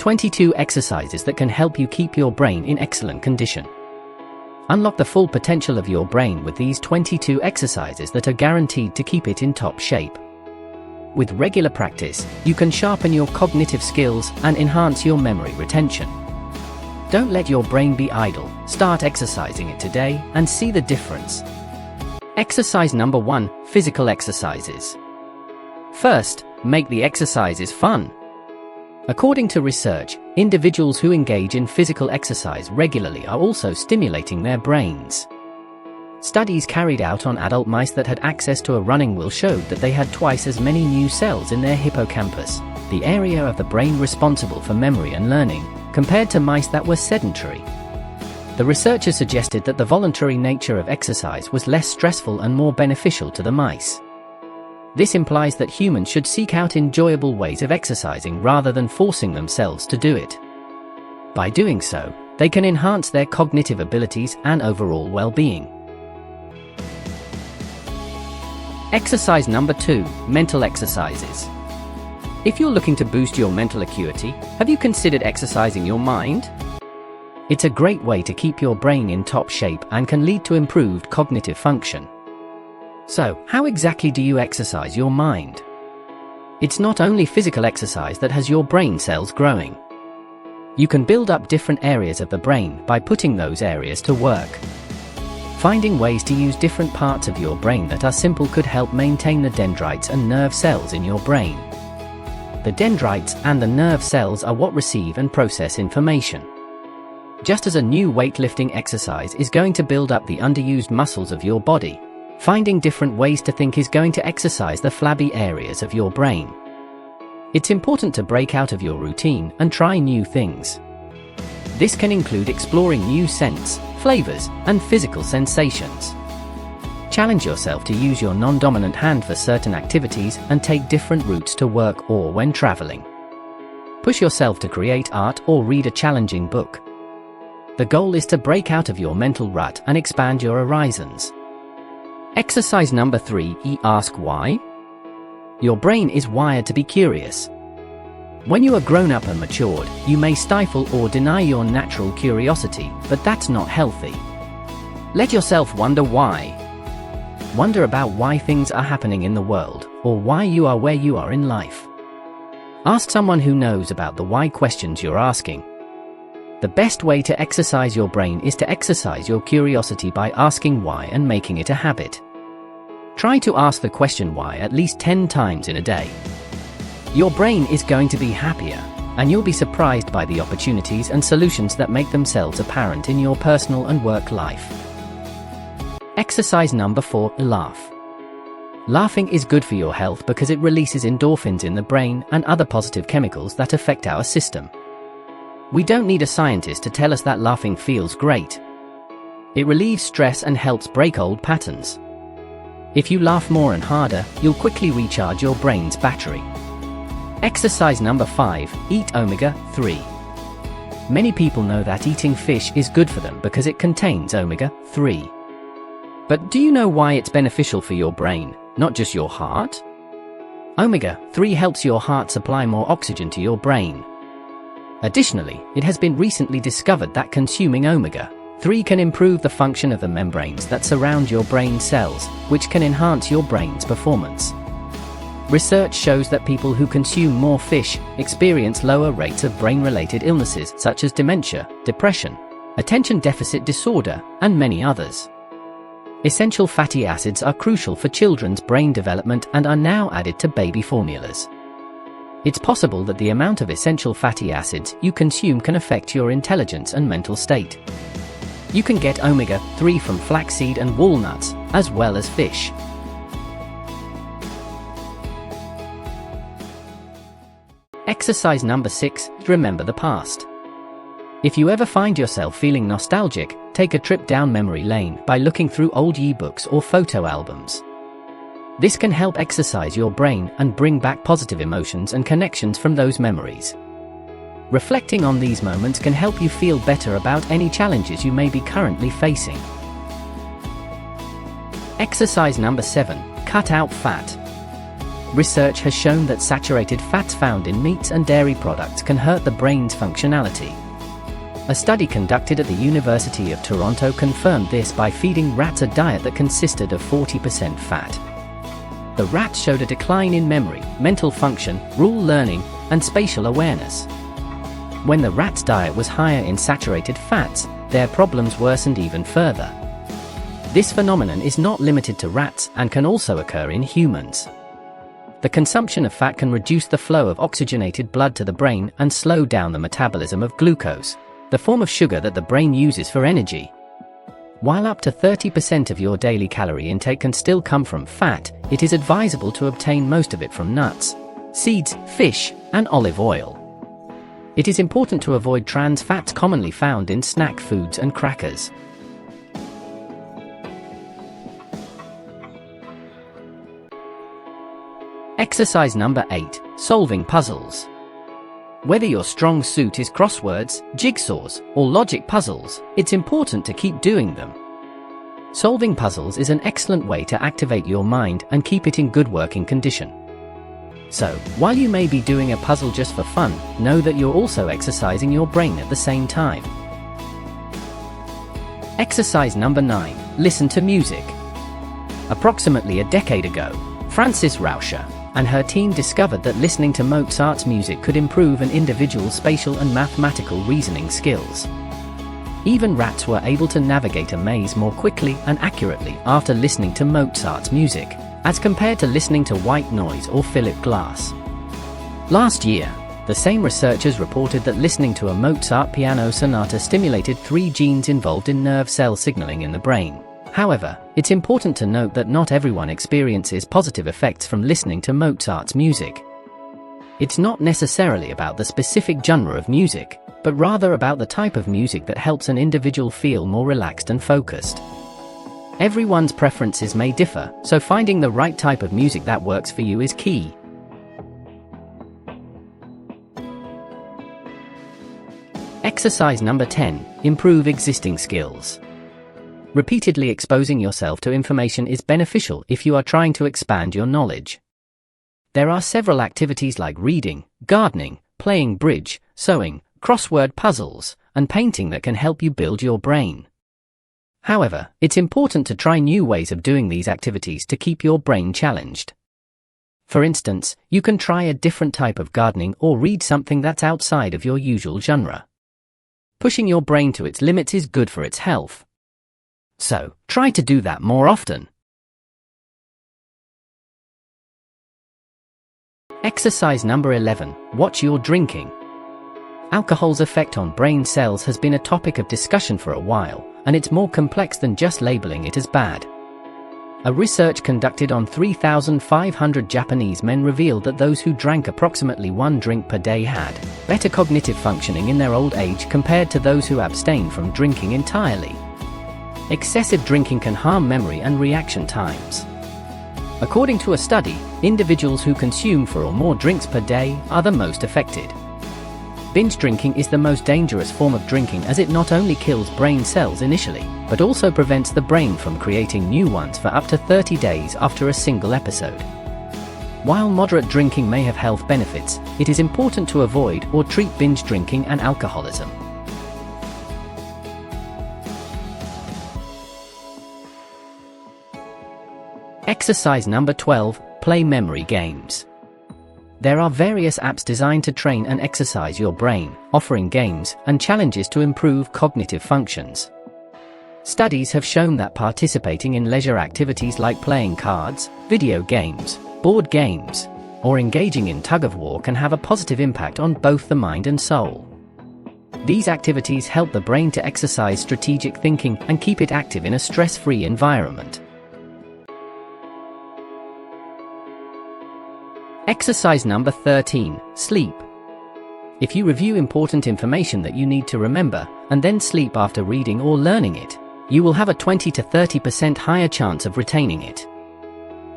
22 exercises that can help you keep your brain in excellent condition. Unlock the full potential of your brain with these 22 exercises that are guaranteed to keep it in top shape. With regular practice, you can sharpen your cognitive skills and enhance your memory retention. Don't let your brain be idle. Start exercising it today and see the difference. Exercise number 1, physical exercises. First, make the exercises fun. According to research, individuals who engage in physical exercise regularly are also stimulating their brains. Studies carried out on adult mice that had access to a running wheel showed that they had twice as many new cells in their hippocampus, the area of the brain responsible for memory and learning, compared to mice that were sedentary. The researchers suggested that the voluntary nature of exercise was less stressful and more beneficial to the mice. This implies that humans should seek out enjoyable ways of exercising rather than forcing themselves to do it. By doing so, they can enhance their cognitive abilities and overall well-being. Exercise number 2, mental exercises. If you're looking to boost your mental acuity, have you considered exercising your mind? It's a great way to keep your brain in top shape and can lead to improved cognitive function. So, how exactly do you exercise your mind? It's not only physical exercise that has your brain cells growing. You can build up different areas of the brain by putting those areas to work. Finding ways to use different parts of your brain that are simple could help maintain the dendrites and nerve cells in your brain. The dendrites and the nerve cells are what receive and process information. Just as a new weightlifting exercise is going to build up the underused muscles of your body, finding different ways to think is going to exercise the flabby areas of your brain. It's important to break out of your routine and try new things. This can include exploring new scents, flavors, and physical sensations. Challenge yourself to use your non-dominant hand for certain activities and take different routes to work or when traveling. Push yourself to create art or read a challenging book. The goal is to break out of your mental rut and expand your horizons. Exercise number 3, ask why. Your brain is wired to be curious. When you are grown up and matured, you may stifle or deny your natural curiosity, but that's not healthy. Let yourself wonder why. Wonder about why things are happening in the world, or why you are where you are in life. Ask someone who knows about the why questions you're asking. The best way to exercise your brain is to exercise your curiosity by asking why and making it a habit. Try to ask the question why at least 10 times in a day. Your brain is going to be happier, and you'll be surprised by the opportunities and solutions that make themselves apparent in your personal and work life. Exercise number 4, laugh. Laughing is good for your health because it releases endorphins in the brain and other positive chemicals that affect our system. We don't need a scientist to tell us that laughing feels great. It relieves stress and helps break old patterns. If you laugh more and harder, you'll quickly recharge your brain's battery. Exercise number 5, eat omega-3. Many people know that eating fish is good for them because it contains omega-3. But do you know why it's beneficial for your brain, not just your heart? Omega-3 helps your heart supply more oxygen to your brain. Additionally, it has been recently discovered that consuming omega-3 can improve the function of the membranes that surround your brain cells, which can enhance your brain's performance. Research shows that people who consume more fish experience lower rates of brain-related illnesses such as dementia, depression, attention deficit disorder, and many others. Essential fatty acids are crucial for children's brain development and are now added to baby formulas. It's possible that the amount of essential fatty acids you consume can affect your intelligence and mental state. You can get omega-3 from flaxseed and walnuts, as well as fish. Exercise number 6, remember the past. If you ever find yourself feeling nostalgic, take a trip down memory lane by looking through old e-books or photo albums. This can help exercise your brain and bring back positive emotions and connections from those memories. Reflecting on these moments can help you feel better about any challenges you may be currently facing. Exercise number 7, cut out fat. research has shown that saturated fats found in meats and dairy products can hurt the brain's functionality. A study conducted at the University of Toronto confirmed this by feeding rats a diet that consisted of 40% fat. The rats showed a decline in memory, mental function, rule learning, and spatial awareness. When the rats' diet was higher in saturated fats, their problems worsened even further. This phenomenon is not limited to rats and can also occur in humans. The consumption of fat can reduce the flow of oxygenated blood to the brain and slow down the metabolism of glucose, the form of sugar that the brain uses for energy. While up to 30% of your daily calorie intake can still come from fat, it is advisable to obtain most of it from nuts, seeds, fish, and olive oil. It is important to avoid trans fats commonly found in snack foods and crackers. Exercise number 8. Solving puzzles. Whether your strong suit is crosswords, jigsaws, or logic puzzles, it's important to keep doing them. Solving puzzles is an excellent way to activate your mind and keep it in good working condition. So, while you may be doing a puzzle just for fun, know that you're also exercising your brain at the same time. Exercise number 9. Listen to music. Approximately a decade ago, Frances Rauscher and her team discovered that listening to Mozart's music could improve an individual's spatial and mathematical reasoning skills. Even rats were able to navigate a maze more quickly and accurately after listening to Mozart's music, as compared to listening to white noise or Philip Glass. Last year, the same researchers reported that listening to a Mozart piano sonata stimulated 3 genes involved in nerve cell signaling in the brain. However, it's important to note that not everyone experiences positive effects from listening to Mozart's music. It's not necessarily about the specific genre of music, but rather about the type of music that helps an individual feel more relaxed and focused. Everyone's preferences may differ, so finding the right type of music that works for you is key. Exercise number 10. Improve existing skills. Repeatedly exposing yourself to information is beneficial if you are trying to expand your knowledge. There are several activities like reading, gardening, playing bridge, sewing, crossword puzzles, and painting that can help you build your brain. However, it's important to try new ways of doing these activities to keep your brain challenged. For instance, you can try a different type of gardening or read something that's outside of your usual genre. Pushing your brain to its limits is good for its health. So, try to do that more often. Exercise number 11. Watch your drinking. Alcohol's effect on brain cells has been a topic of discussion for a while, and it's more complex than just labeling it as bad. A research conducted on 3,500 Japanese men revealed that those who drank approximately 1 drink per day had better cognitive functioning in their old age compared to those who abstained from drinking entirely. Excessive drinking can harm memory and reaction times. According to a study, individuals who consume 4 or more drinks per day are the most affected. Binge drinking is the most dangerous form of drinking as it not only kills brain cells initially, but also prevents the brain from creating new ones for up to 30 days after a single episode. While moderate drinking may have health benefits, it is important to avoid or treat binge drinking and alcoholism. Exercise number 12. Play memory games. There are various apps designed to train and exercise your brain, offering games and challenges to improve cognitive functions. Studies have shown that participating in leisure activities like playing cards, video games, board games, or engaging in tug-of-war can have a positive impact on both the mind and soul. These activities help the brain to exercise strategic thinking and keep it active in a stress-free environment. Exercise number 13. Sleep. If you review important information that you need to remember, and then sleep after reading or learning it, you will have a 20 to 30% higher chance of retaining it.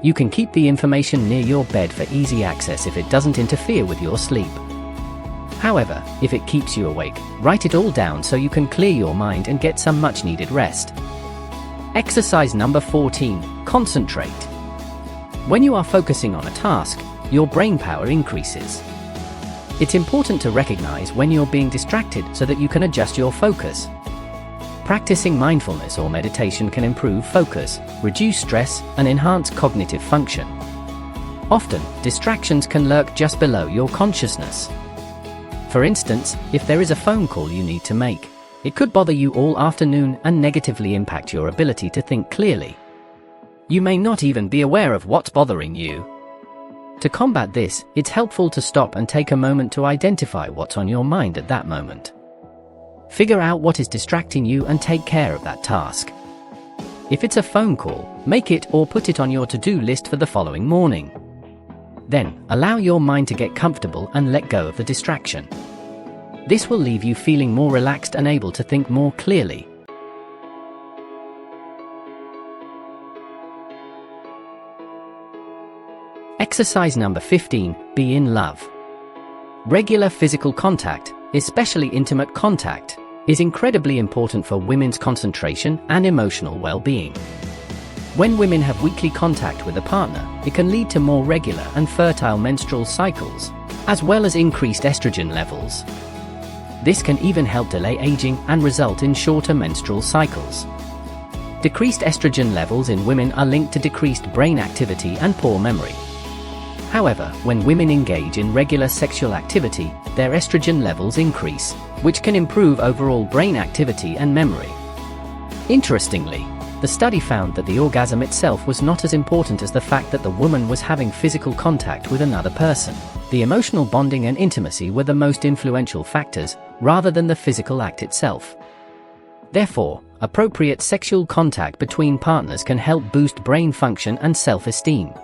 You can keep the information near your bed for easy access if it doesn't interfere with your sleep. However, if it keeps you awake, write it all down so you can clear your mind and get some much-needed rest. Exercise number 14. Concentrate. When you are focusing on a task, your brain power increases. It's important to recognize when you're being distracted so that you can adjust your focus. Practicing mindfulness or meditation can improve focus, reduce stress, and enhance cognitive function. Often, distractions can lurk just below your consciousness. For instance, if there is a phone call you need to make, it could bother you all afternoon and negatively impact your ability to think clearly. You may not even be aware of what's bothering you. To combat this, it's helpful to stop and take a moment to identify what's on your mind at that moment. Figure out what is distracting you and take care of that task. If it's a phone call, make it or put it on your to-do list for the following morning. Then, allow your mind to get comfortable and let go of the distraction. This will leave you feeling more relaxed and able to think more clearly. Exercise number 15, be in love. Regular physical contact, especially intimate contact, is incredibly important for women's concentration and emotional well-being. When women have weekly contact with a partner, it can lead to more regular and fertile menstrual cycles, as well as increased estrogen levels. This can even help delay aging and result in shorter menstrual cycles. Decreased estrogen levels in women are linked to decreased brain activity and poor memory. However, when women engage in regular sexual activity, their estrogen levels increase, which can improve overall brain activity and memory. Interestingly, the study found that the orgasm itself was not as important as the fact that the woman was having physical contact with another person. The emotional bonding and intimacy were the most influential factors, rather than the physical act itself. Therefore, appropriate sexual contact between partners can help boost brain function and self-esteem.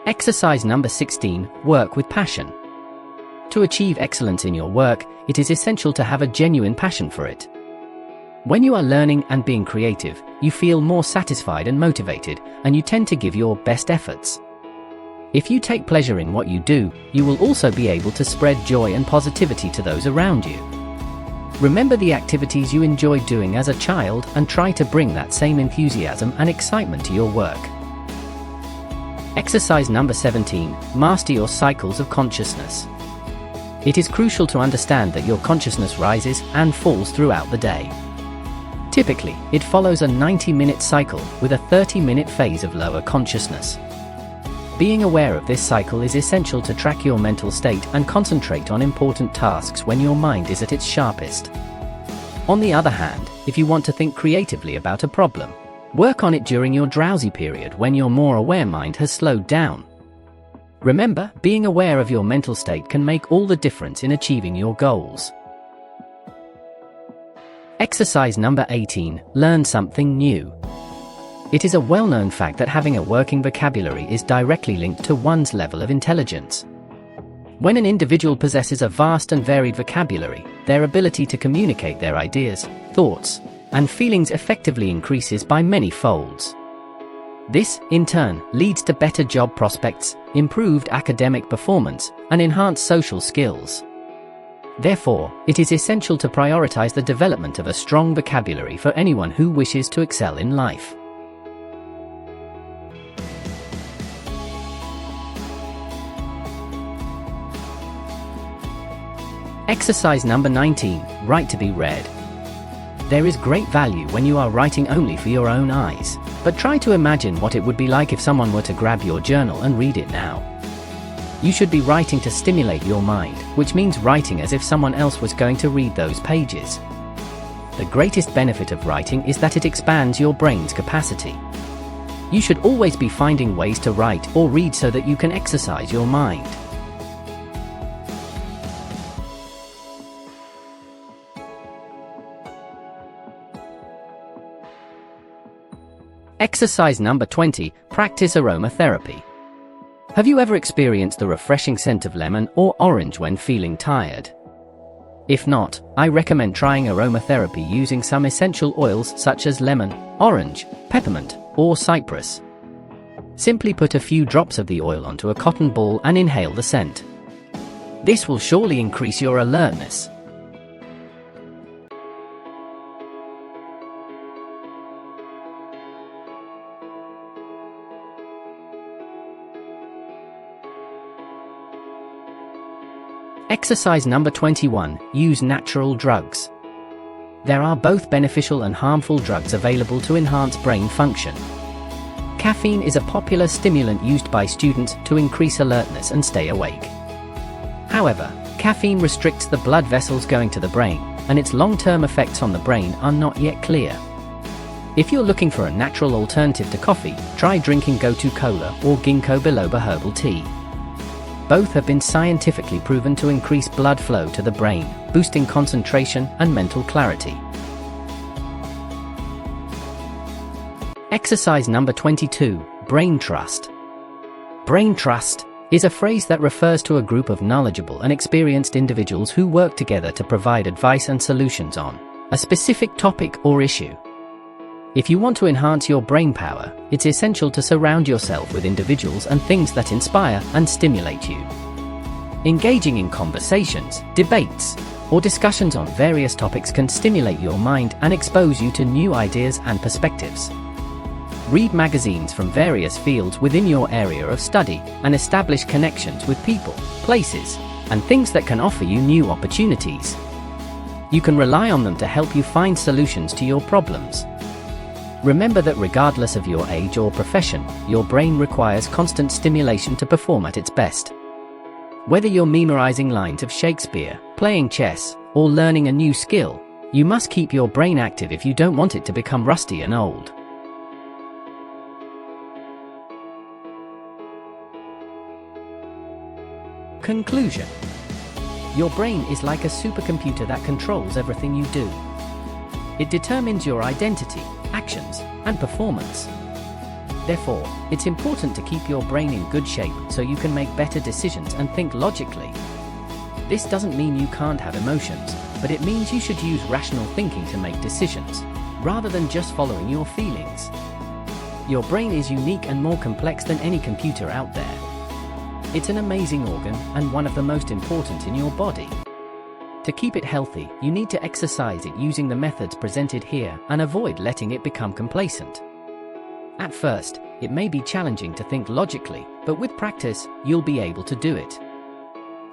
Exercise number 16, work with passion. To achieve excellence in your work, it is essential to have a genuine passion for it. When you are learning and being creative, you feel more satisfied and motivated, and you tend to give your best efforts. If you take pleasure in what you do, you will also be able to spread joy and positivity to those around you. Remember the activities you enjoyed doing as a child and try to bring that same enthusiasm and excitement to your work. Exercise number 17, master your cycles of consciousness. It is crucial to understand that your consciousness rises and falls throughout the day. Typically, it follows a 90-minute cycle with a 30-minute phase of lower consciousness. Being aware of this cycle is essential to track your mental state and concentrate on important tasks when your mind is at its sharpest. On the other hand, if you want to think creatively about a problem, work on it during your drowsy period when your more aware mind has slowed down. Remember, being aware of your mental state can make all the difference in achieving your goals. Exercise number 18, learn something new. It is a well-known fact that having a working vocabulary is directly linked to one's level of intelligence. When an individual possesses a vast and varied vocabulary, their ability to communicate their ideas, thoughts, and feelings effectively increases by many folds. This, in turn, leads to better job prospects, improved academic performance, and enhanced social skills. Therefore, it is essential to prioritize the development of a strong vocabulary for anyone who wishes to excel in life. Exercise number 19, write to be read. There is great value when you are writing only for your own eyes, but try to imagine what it would be like if someone were to grab your journal and read it now. You should be writing to stimulate your mind, which means writing as if someone else was going to read those pages. The greatest benefit of writing is that it expands your brain's capacity. You should always be finding ways to write or read so that you can exercise your mind. Exercise number 20, practice aromatherapy. Have you ever experienced the refreshing scent of lemon or orange when feeling tired? If not, I recommend trying aromatherapy using some essential oils such as lemon, orange, peppermint, or cypress. Simply put a few drops of the oil onto a cotton ball and inhale the scent. This will surely increase your alertness. Exercise number 21. Use natural drugs. There are both beneficial and harmful drugs available to enhance brain function. Caffeine is a popular stimulant used by students to increase alertness and stay awake. However, caffeine restricts the blood vessels going to the brain, and its long-term effects on the brain are not yet clear. If you're looking for a natural alternative to coffee, try drinking Gotu Kola or Ginkgo biloba herbal tea. Both have been scientifically proven to increase blood flow to the brain, boosting concentration and mental clarity. Exercise number 22. Brain trust. Brain trust is a phrase that refers to a group of knowledgeable and experienced individuals who work together to provide advice and solutions on a specific topic or issue. If you want to enhance your brain power, it's essential to surround yourself with individuals and things that inspire and stimulate you. Engaging in conversations, debates, or discussions on various topics can stimulate your mind and expose you to new ideas and perspectives. Read magazines from various fields within your area of study and establish connections with people, places, and things that can offer you new opportunities. You can rely on them to help you find solutions to your problems. Remember that regardless of your age or profession, your brain requires constant stimulation to perform at its best. Whether you're memorizing lines of Shakespeare, playing chess, or learning a new skill, you must keep your brain active if you don't want it to become rusty and old. Conclusion. Your brain is like a supercomputer that controls everything you do. It determines your identity, actions, and performance. Therefore, it's important to keep your brain in good shape so you can make better decisions and think logically. This doesn't mean you can't have emotions, but it means you should use rational thinking to make decisions, rather than just following your feelings. Your brain is unique and more complex than any computer out there. It's an amazing organ and one of the most important in your body. To keep it healthy, you need to exercise it using the methods presented here and avoid letting it become complacent. At first, it may be challenging to think logically, but with practice, you'll be able to do it.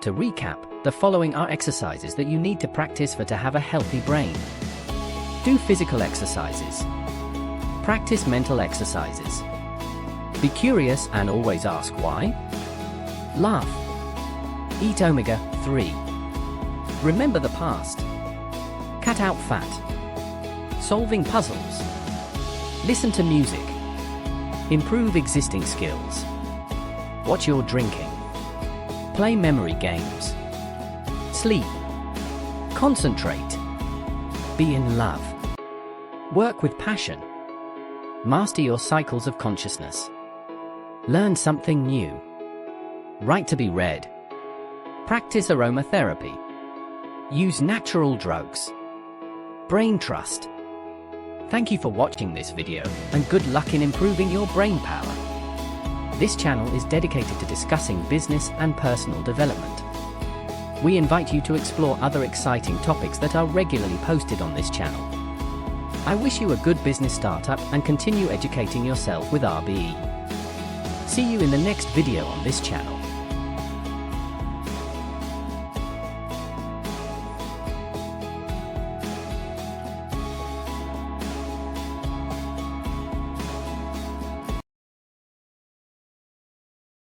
To recap, the following are exercises that you need to practice to have a healthy brain. Do physical exercises. Practice mental exercises. Be curious and always ask why. Laugh. Eat omega-3. Remember the past. Cut out fat. Solving puzzles. Listen to music. Improve existing skills. Watch your drinking. Play memory games. Sleep. Concentrate. Be in love. Work with passion. Master your cycles of consciousness. Learn something new. Write to be read. Practice aromatherapy. Use natural drugs. Brain trust. Thank you for watching this video, and good luck in improving your brain power. This channel is dedicated to discussing business and personal development. We invite you to explore other exciting topics that are regularly posted on this channel. I wish you a good business startup and continue educating yourself with RBE. See you in the next video on this channel.